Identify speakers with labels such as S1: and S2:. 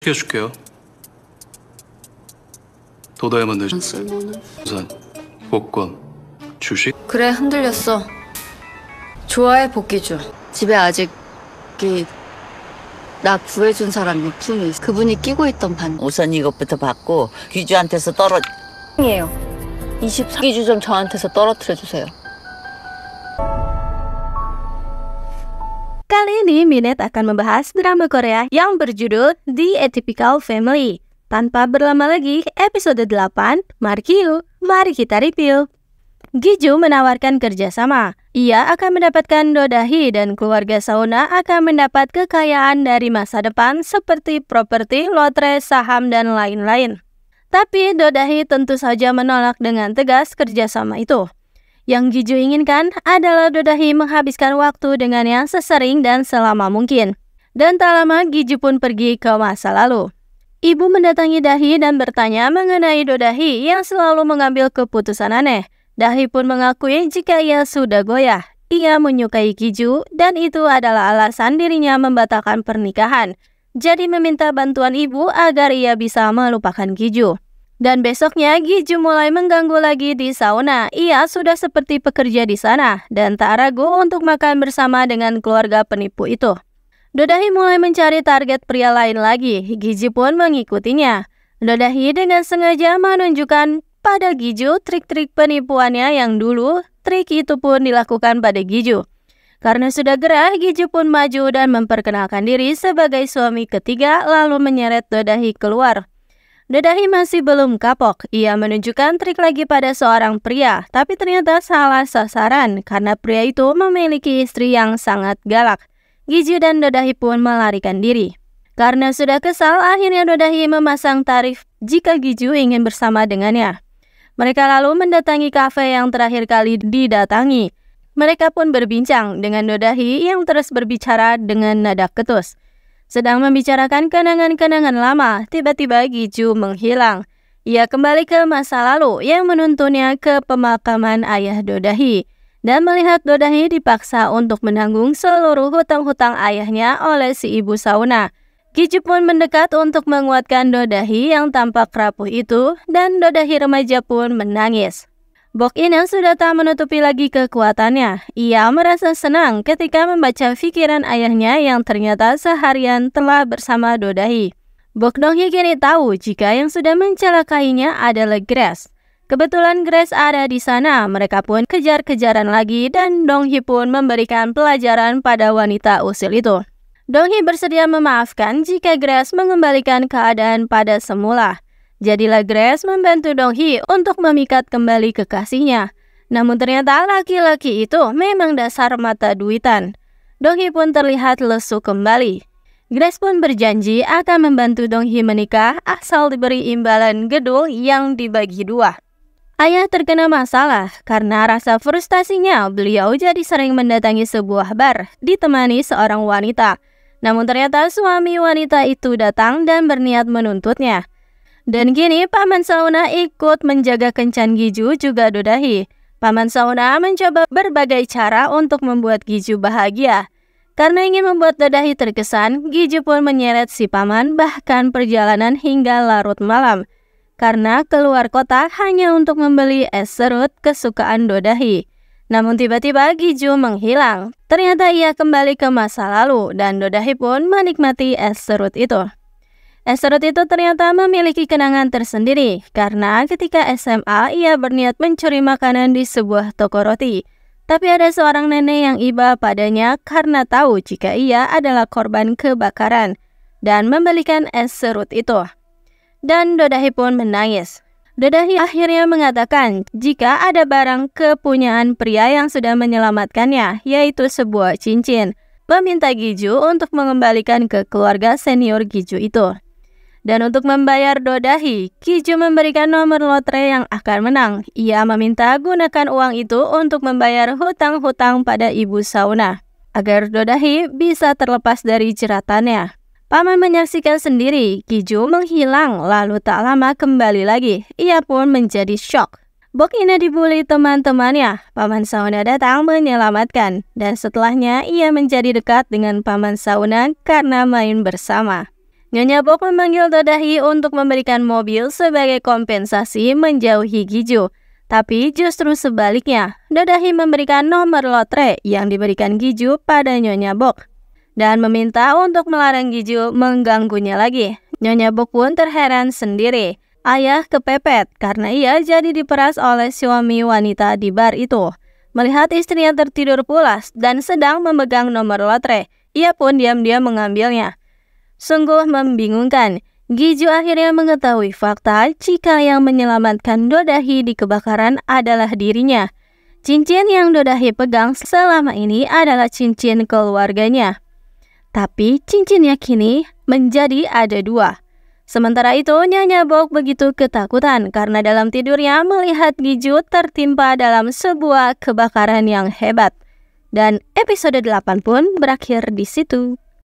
S1: 시켜줄게요. 돋아야만 되지.
S2: 쓸모는?
S1: 우산, 복권, 주식.
S2: 그래, 흔들렸어. 좋아해, 복귀주. 집에 아직 나 구해준 사람 유품이 있어. 그분이 끼고 있던 반.
S3: 우선 이것부터 받고 귀주한테서
S2: 이에요. 24기주 좀 저한테서 떨어뜨려주세요.
S4: Kali ini Minet akan membahas drama Korea yang berjudul The Atypical Family. Tanpa berlama lagi, episode 8, mari kita review. Gi-ju menawarkan kerjasama. Ia akan mendapatkan Do Da-hee dan keluarga Sauna akan mendapat kekayaan dari masa depan seperti properti, lotre, saham, dan lain-lain. Tapi Do Da-hee tentu saja menolak dengan tegas kerjasama itu. Yang Gi-ju inginkan adalah Do Da-hee menghabiskan waktu dengannya sesering dan selama mungkin. Dan tak lama Gi-ju pun pergi ke masa lalu. Ibu mendatangi Da-hee dan bertanya mengenai Do Da-hee yang selalu mengambil keputusan aneh. Da-hee pun mengakui jika ia sudah goyah. Ia menyukai Gi-ju dan itu adalah alasan dirinya membatalkan pernikahan. Jadi meminta bantuan ibu agar ia bisa melupakan Gi-ju. Dan besoknya Gi-ju mulai mengganggu lagi di sauna. Ia sudah seperti pekerja di sana dan tak ragu untuk makan bersama dengan keluarga penipu itu. Do Da-hee mulai mencari target pria lain lagi. Gi-ju pun mengikutinya. Do Da-hee dengan sengaja menunjukkan pada Gi-ju trik-trik penipuannya yang dulu. Trik itu pun dilakukan pada Gi-ju. Karena sudah gerah, Gi-ju pun maju dan memperkenalkan diri sebagai suami ketiga lalu menyeret Do Da-hee keluar. Do Da-hee masih belum kapok. Ia menunjukkan trik lagi pada seorang pria, tapi ternyata salah sasaran karena pria itu memiliki istri yang sangat galak. Gi-ju dan Do Da-hee pun melarikan diri. Karena sudah kesal, akhirnya Do Da-hee memasang tarif jika Gi-ju ingin bersama dengannya. Mereka lalu mendatangi kafe yang terakhir kali didatangi. Mereka pun berbincang dengan Do Da-hee yang terus berbicara dengan nada ketus. Sedang membicarakan kenangan-kenangan lama, tiba-tiba Gi-ju menghilang. Ia kembali ke masa lalu yang menuntunnya ke pemakaman ayah Do Da-hee. Dan melihat Do Da-hee dipaksa untuk menanggung seluruh hutang-hutang ayahnya oleh si ibu sauna. Gi-ju pun mendekat untuk menguatkan Do Da-hee yang tampak rapuh itu dan Do Da-hee remaja pun menangis. Bok-in sudah tak menutupi lagi kekuatannya. Ia merasa senang ketika membaca pikiran ayahnya yang ternyata seharian telah bersama Do Da-hee. Bok Dong-hee kini tahu jika yang sudah mencelakainya adalah Grace. Kebetulan Grace ada di sana, mereka pun kejar-kejaran lagi dan Dong-hee pun memberikan pelajaran pada wanita usil itu. Dong-hee bersedia memaafkan jika Grace mengembalikan keadaan pada semula. Jadilah Grace membantu Dong-hee untuk memikat kembali kekasihnya. Namun ternyata laki-laki itu memang dasar mata duitan. Dong-hee pun terlihat lesu kembali. Grace pun berjanji akan membantu Dong-hee menikah asal diberi imbalan gedung yang dibagi dua. Ayah terkena masalah karena rasa frustasinya beliau jadi sering mendatangi sebuah bar ditemani seorang wanita. Namun ternyata suami wanita itu datang dan berniat menuntutnya. Dan kini Paman Sauna ikut menjaga kencan Gi-ju juga Do Da-hee. Paman Sauna mencoba berbagai cara untuk membuat Gi-ju bahagia. Karena ingin membuat Do Da-hee terkesan, Gi-ju pun menyeret si paman bahkan perjalanan hingga larut malam. Karena keluar kota hanya untuk membeli es serut kesukaan Do Da-hee. Namun tiba-tiba Gi-ju menghilang. Ternyata ia kembali ke masa lalu dan Do Da-hee pun menikmati es serut itu. Es serut itu ternyata memiliki kenangan tersendiri karena ketika SMA ia berniat mencuri makanan di sebuah toko roti. Tapi ada seorang nenek yang iba padanya karena tahu jika ia adalah korban kebakaran dan membelikan es serut itu. Dan Do Da-hee pun menangis. Do Da-hee akhirnya mengatakan jika ada barang kepunyaan pria yang sudah menyelamatkannya, yaitu sebuah cincin, meminta Gi-ju untuk mengembalikan ke keluarga senior Gi-ju itu. Dan untuk membayar Do Da-hee, Gi-ju memberikan nomor lotre yang akan menang. Ia meminta gunakan uang itu untuk membayar hutang-hutang pada ibu sauna, agar Do Da-hee bisa terlepas dari jeratannya. Paman menyaksikan sendiri, Gi-ju menghilang lalu tak lama kembali lagi. Ia pun menjadi syok. Bok-in dibully teman-temannya. Paman Sauna datang menyelamatkan. Dan setelahnya ia menjadi dekat dengan Paman Sauna karena main bersama. Nyonya Bok memanggil Dodahi untuk memberikan mobil sebagai kompensasi menjauhi Giju. Tapi justru sebaliknya, Dodahi memberikan nomor lotre yang diberikan Giju pada Nyonya Bok dan meminta untuk melarang Giju mengganggunya lagi. Nyonya Bok pun terheran sendiri. Ayah kepepet karena ia jadi diperas oleh suami wanita di bar itu. Melihat istrinya tertidur pulas dan sedang memegang nomor lotre, ia pun diam-diam mengambilnya. Sungguh membingungkan. Giju akhirnya mengetahui fakta jika yang menyelamatkan Dodahi di kebakaran adalah dirinya. Cincin yang Dodahi pegang selama ini adalah cincin keluarganya. Tapi cincinnya kini menjadi ada 2. Sementara itu, Nyonya Bok begitu ketakutan karena dalam tidurnya melihat Giju tertimpa dalam sebuah kebakaran yang hebat. Dan episode 8 pun berakhir di situ.